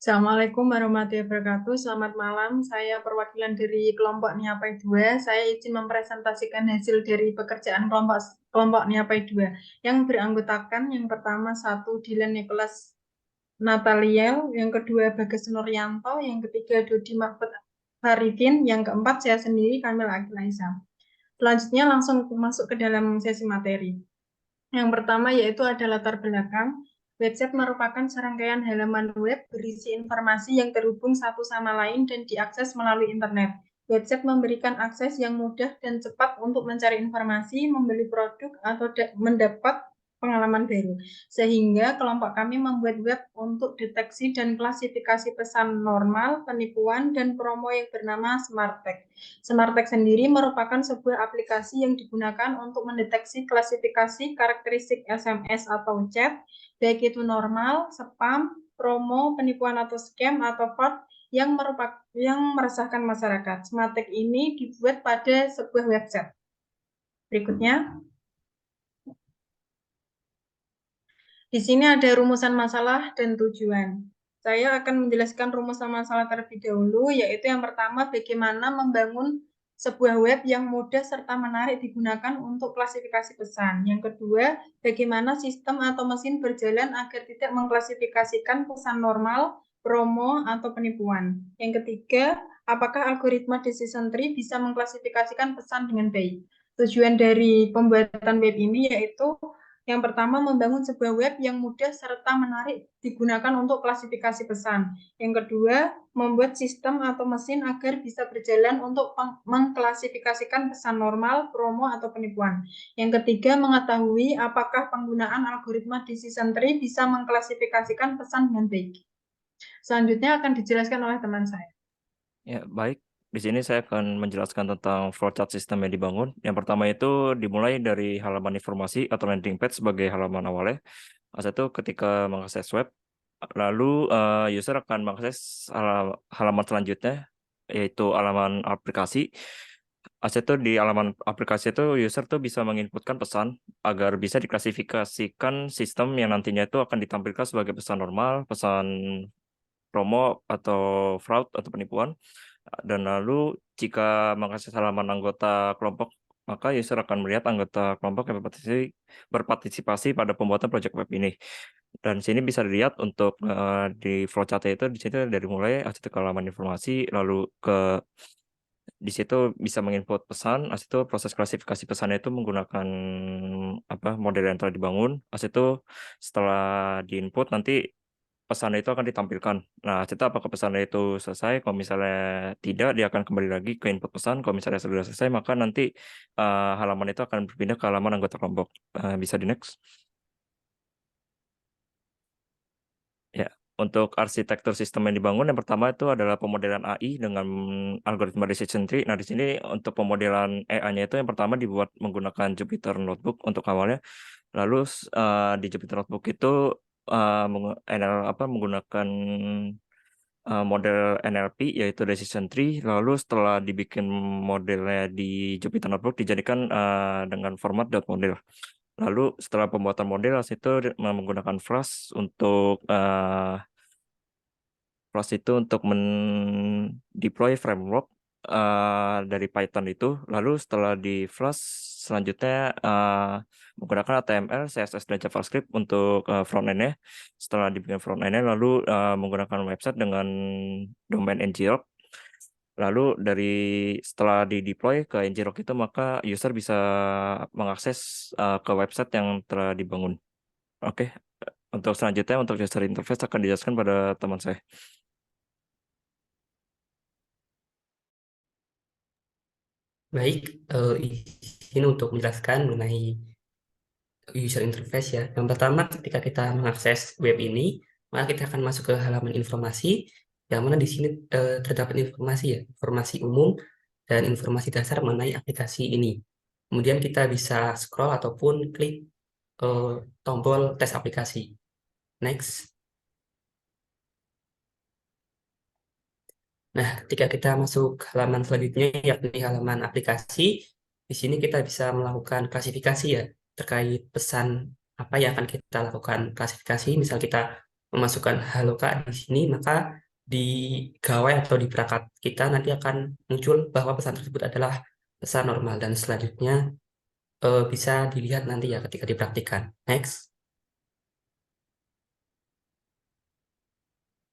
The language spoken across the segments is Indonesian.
Assalamualaikum warahmatullahi wabarakatuh. Selamat malam. Saya perwakilan dari kelompok Niapai 2. Saya izin mempresentasikan hasil dari pekerjaan kelompok Niapai 2 yang beranggotakan yang pertama satu Dilan Nicholas Nataliel, yang kedua Bagas Nuryanto, yang ketiga Dodi Mahfud Harifin, yang keempat saya sendiri Kamil Akil Aisyah. Selanjutnya langsung masuk ke dalam sesi materi. Yang pertama yaitu ada latar belakang. Website merupakan serangkaian halaman web berisi informasi yang terhubung satu sama lain dan diakses melalui internet. Website memberikan akses yang mudah dan cepat untuk mencari informasi, membeli produk, atau mendapat pengalaman baru. Sehingga kelompok kami membuat web untuk deteksi dan klasifikasi pesan normal, penipuan, dan promo yang bernama SmartTag. SmartTag sendiri merupakan sebuah aplikasi yang digunakan untuk mendeteksi klasifikasi karakteristik SMS atau chat, baik itu normal, spam, promo, penipuan atau scam, atau fraud yang meresahkan masyarakat. SmartTag ini dibuat pada sebuah website. Berikutnya. Di sini ada rumusan masalah dan tujuan. Saya akan menjelaskan rumusan masalah terlebih dahulu, yaitu yang pertama bagaimana membangun sebuah web yang mudah serta menarik digunakan untuk klasifikasi pesan. Yang kedua, bagaimana sistem atau mesin berjalan agar tidak mengklasifikasikan pesan normal, promo, atau penipuan. Yang ketiga, apakah algoritma decision tree bisa mengklasifikasikan pesan dengan baik. Tujuan dari pembuatan web ini yaitu yang pertama, membangun sebuah web yang mudah serta menarik digunakan untuk klasifikasi pesan. Yang kedua, membuat sistem atau mesin agar bisa berjalan untuk mengklasifikasikan pesan normal, promo, atau penipuan. Yang ketiga, mengetahui apakah penggunaan algoritma decision tree bisa mengklasifikasikan pesan dengan baik. Selanjutnya akan dijelaskan oleh teman saya. Ya, baik. Di sini saya akan menjelaskan tentang flowchart sistem yang dibangun. Yang pertama itu dimulai dari halaman informasi atau landing page sebagai halaman awalnya. Itu ketika mengakses web, lalu user akan mengakses halaman selanjutnya, yaitu halaman aplikasi. Itu di halaman aplikasi itu user tuh bisa menginputkan pesan agar bisa diklasifikasikan sistem yang nantinya itu akan ditampilkan sebagai pesan normal, pesan promo, atau fraud atau penipuan. Dan lalu jika mengakses halaman anggota kelompok, maka user akan melihat anggota kelompok yang berpartisipasi pada pembuatan proyek web ini. Dan sini bisa dilihat untuk di flowchart itu di situ dari mulai akses ke halaman informasi, lalu ke di situ bisa menginput pesan. Itu proses klasifikasi pesan itu menggunakan model yang telah dibangun. Itu setelah diinput nanti pesan itu akan ditampilkan. Nah, itu apakah pesan itu selesai? Kalau misalnya tidak, dia akan kembali lagi ke input pesan. Kalau misalnya sudah selesai, maka nanti halaman itu akan berpindah ke halaman anggota kelompok. Bisa di next. Ya, untuk arsitektur sistem yang dibangun, yang pertama itu adalah pemodelan AI dengan algoritma decision tree. Nah, di sini untuk pemodelan AI-nya itu yang pertama dibuat menggunakan Jupyter Notebook untuk awalnya. Lalu di Jupyter Notebook itu menggunakan model NLP yaitu decision tree. Lalu setelah dibikin modelnya di Jupyter Notebook dijadikan dengan format .model. Lalu setelah pembuatan model itu menggunakan Flash untuk deploy framework dari Python itu. Lalu setelah di Flash selanjutnya menggunakan HTML, CSS, dan JavaScript untuk front-end-nya. Setelah dibikin front-end-nya, lalu menggunakan website dengan domain ngrok. Lalu setelah di-deploy ke ngrok itu, maka user bisa mengakses ke website yang telah dibangun. Oke, untuk selanjutnya untuk user interface akan dijelaskan pada teman saya. Baik, ini untuk menjelaskan mengenai user interface ya. Yang pertama, ketika kita mengakses web ini, maka kita akan masuk ke halaman informasi, yang mana di sini terdapat informasi ya, informasi umum dan informasi dasar mengenai aplikasi ini. Kemudian kita bisa scroll ataupun klik tombol tes aplikasi. Next. Nah, ketika kita masuk halaman selanjutnya, yakni halaman aplikasi, di sini kita bisa melakukan klasifikasi ya, terkait pesan apa yang akan kita lakukan klasifikasi. Misal kita memasukkan halo Kak di sini, maka di gawai atau di perangkat kita nanti akan muncul bahwa pesan tersebut adalah pesan normal dan selanjutnya bisa dilihat nanti ya ketika dipraktikkan. Next.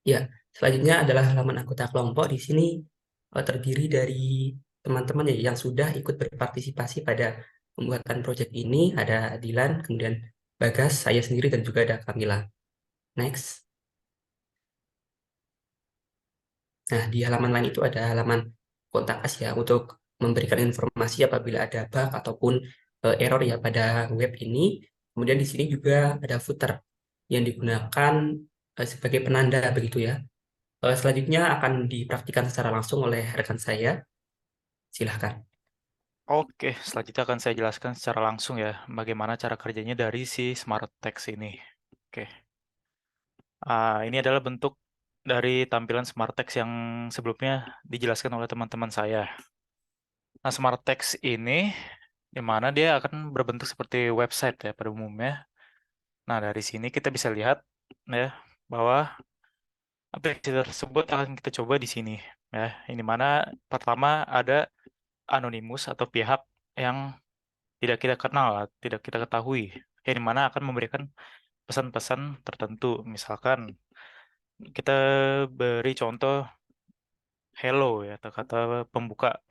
Ya, selanjutnya adalah halaman anggota kelompok. Di sini terdiri dari teman-teman ya yang sudah ikut berpartisipasi pada pembuatan proyek ini. Ada Dilan, kemudian Bagas, saya sendiri, dan juga ada Kamila. Next. Nah, di halaman lain itu ada halaman kontak us ya untuk memberikan informasi apabila ada bug ataupun error ya pada web ini. Kemudian di sini juga ada footer yang digunakan sebagai penanda begitu ya. Selanjutnya akan dipraktikkan secara langsung oleh rekan saya. Silahkan. Oke, selanjutnya akan saya jelaskan secara langsung ya, bagaimana cara kerjanya dari si Smart Text ini. Oke, ini adalah bentuk dari tampilan Smart Text yang sebelumnya dijelaskan oleh teman-teman saya. Nah, Smart Text ini, di mana dia akan berbentuk seperti website ya pada umumnya. Nah, dari sini kita bisa lihat ya, bahwa aplikasi tersebut akan kita coba di sini. Ya, ini mana pertama ada anonimus atau pihak yang tidak kita kenal, tidak kita ketahui, yang dimana akan memberikan pesan-pesan tertentu. Misalkan kita beri contoh hello ya, atau kata pembuka.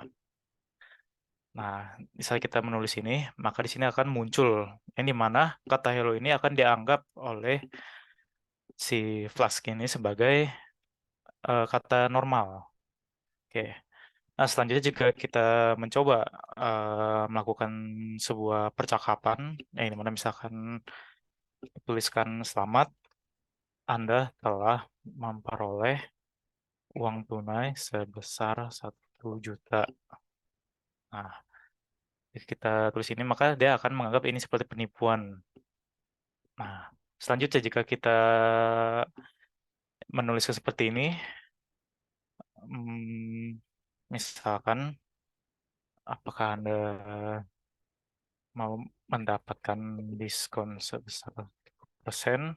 Nah, misalnya kita menulis ini, maka di sini akan muncul yang dimana kata hello ini akan dianggap oleh si Flask ini sebagai kata normal. Oke. Nah, selanjutnya jika kita mencoba melakukan sebuah percakapan, yang dimana misalkan tuliskan selamat, Anda telah memperoleh uang tunai sebesar 1 juta. Nah, jika kita tulis ini, maka dia akan menganggap ini seperti penipuan. Nah, selanjutnya jika kita menuliskan seperti ini, misalkan, apakah Anda mau mendapatkan diskon sebesar 10%?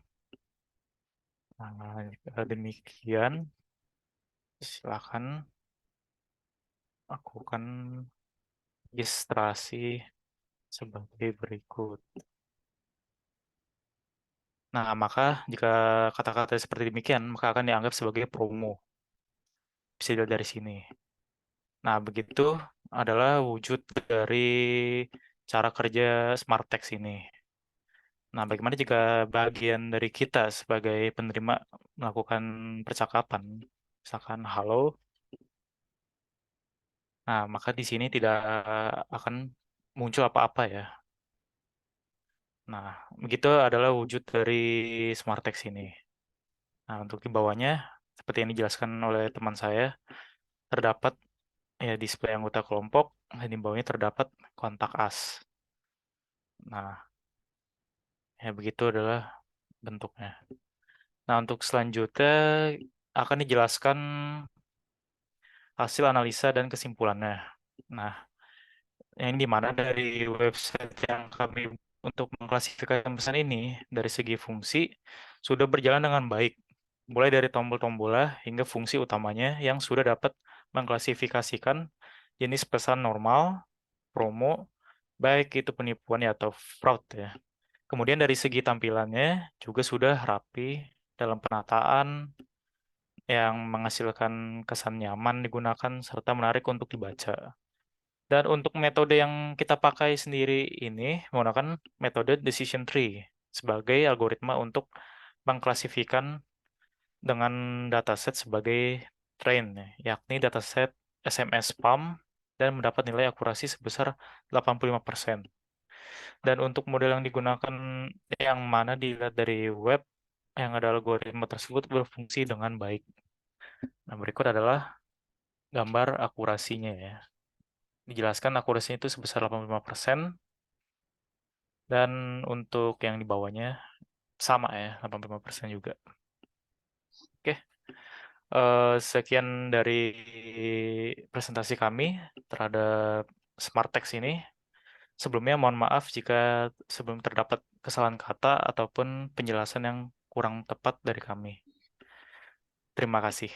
Nah, jika demikian, silakan lakukan registrasi sebagai berikut. Nah, maka jika kata-kata seperti demikian, maka akan dianggap sebagai promo. Bisa dilihat dari sini. Nah, begitu adalah wujud dari cara kerja Smart Text ini. Nah, bagaimana jika bagian dari kita sebagai penerima melakukan percakapan, misalkan halo, nah maka di sini tidak akan muncul apa-apa ya. Nah, begitu adalah wujud dari Smart Text ini. Nah, untuk di bawahnya, seperti yang dijelaskan oleh teman saya, terdapat ya display anggota kelompok, dan di bawahnya terdapat kontak us. Nah, ya begitu adalah bentuknya. Nah, untuk selanjutnya akan dijelaskan hasil analisa dan kesimpulannya. Nah, yang dimana dari website yang kami untuk mengklasifikasi pesan ini dari segi fungsi sudah berjalan dengan baik, mulai dari tombol-tombolnya hingga fungsi utamanya yang sudah dapat mengklasifikasikan jenis pesan normal, promo, baik itu penipuan ya atau fraud ya. Kemudian dari segi tampilannya juga sudah rapi dalam penataan yang menghasilkan kesan nyaman digunakan serta menarik untuk dibaca. Dan untuk metode yang kita pakai sendiri ini menggunakan metode decision tree sebagai algoritma untuk mengklasifikasikan dengan dataset sebagai train, yakni dataset SMS spam dan mendapat nilai akurasi sebesar 85%. Dan untuk model yang digunakan yang mana dilihat dari web yang ada algoritma tersebut berfungsi dengan baik. Nah, berikut adalah gambar akurasinya ya. Dijelaskan akurasinya itu sebesar 85%, dan untuk yang di bawahnya sama ya, 85% juga. Oke, sekian dari presentasi kami terhadap Smart Text ini. Sebelumnya mohon maaf jika sebelum terdapat kesalahan kata ataupun penjelasan yang kurang tepat dari kami. Terima kasih.